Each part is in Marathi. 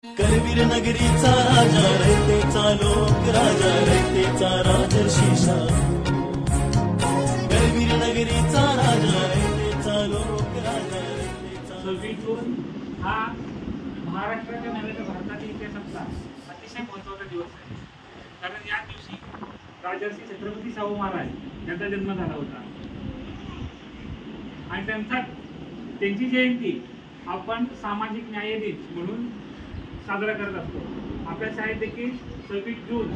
करवीर नगरीचा राजा रयतेचा लोक राजा रयतेचा राजर्षी करवीर नगरीचा राजा रयतेचा लोक राजा रयतेचा 26 जून हा महाराष्ट्राच्या नव्हे तर भारताच्या इतिहासातला अतिशय महत्त्वाचा दिवस आहे. कारण या दिवशी राजर्षी छत्रपती शाहू महाराज यांचा जन्म झाला होता आणि त्यांची जयंती आपण सामाजिक न्याय दिन म्हणून साजरा करत असतो. आपल्या शाळेत देखील 26 जून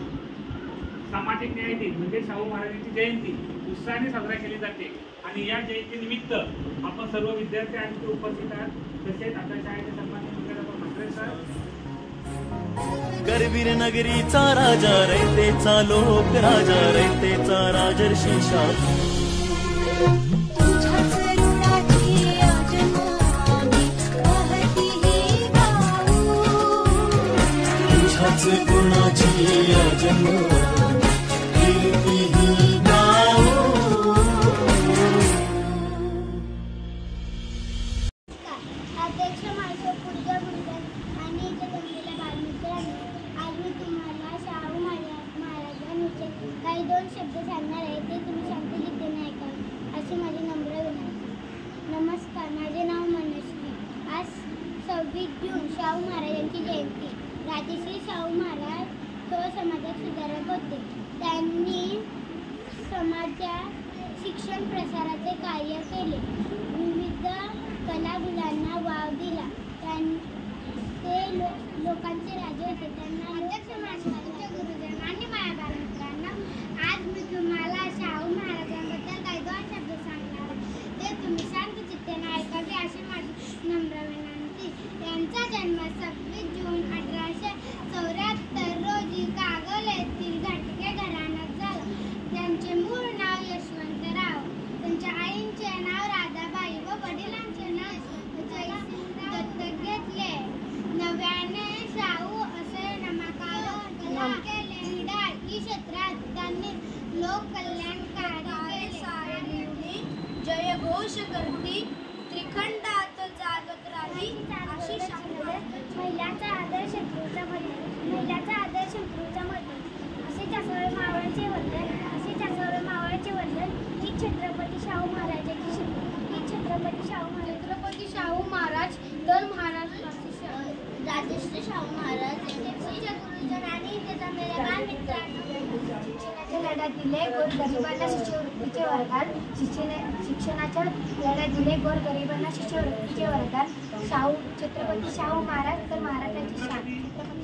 सामाजिक न्याय दिन म्हणजे शाहू महाराजांची जयंती उत्साहाने साजरा केली जाते आणि या जयंतीनिमित्त आपण सर्व विद्यार्थी आणि उपस्थित आहात. तसेच आपल्या शाळेचे सन्माननीय म्हात्रे सर. करवीर नगरीचा राजा रयतेचा लोक राजा रयतेचा राजर्षी गुणाची जन्म अध्यक्ष माझ्या पुढच्या आणि इथे जमलेल्या बालमित्रांनो, आज मी तुम्हाला शाहू महाराजांविषयी काही 2 शब्द सांगणार आहे. ते तुम्ही शांततेने ऐकावे अशी माझी नम्र विनंती. नमस्कार, माझे नाव मनश्री. आज 26 जून शाहू महाराजांची जयंती. राजश्री शाहू महाराज समाजात सुधारक होते. त्यांनी समाजात शिक्षण प्रसाराचे कार्य केले. विविध कलागुणांना वाव दिला. ते लोकांचे राजे होते. त्यांना अध्यक्ष महाराजांच्या गुरुजन आणि माझ्या बालमित्रांना, आज मी तुम्हाला शाहू महाराजांबद्दल काही 2 शब्द सांगणार आहे. ते तुम्ही शांत चित्ताने ऐकावे अशी माझी नम्र विनंती. यांचा जन्म 26 जून 1874 रोजी कागल येथील घाटगे घराण्यात झाला. त्यांचे मूळ नाव यशवंतराव, त्यांच्या आईचे नाव राधाबाई व वडिलांचे नाव दत्तक घेतले. नव्याने शाहू असे नामकरण केले. क्रीडा ई क्षेत्रात त्यांनी लोककल्याणकारी केले. जयघोष करती त्रिखंडात जागत राही अशी महिलांचा आदर शत्रूचा मध्ये, महिलांचा आदर शत्रूचा मध्ये. असे जासावे मावळाचे वंदन ही छत्रपती शाहू महाराजांची शपथ. ही छत्रपती शाहू महाराज तर राजश्री शाहू महाराज यांच्या गुरुजन आणि इथे जमलेल्या बालमित्रांनो, शिक्षणाच्या लढ्यात दिले गोरगरिबांना शिष्यवृत्तीचे वरदान. शिक्षणाच्या लढ्यात दिले गोरगरिबांना शिष्यवृत्तीचे वरदान. छत्रपती शाहू महाराज तर महाराजांची शान.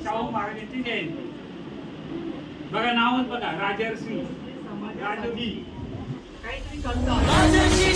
शाहू महाराजांची जयंती बघा, नावच बघा, राजर्षी काहीतरी राजर्षी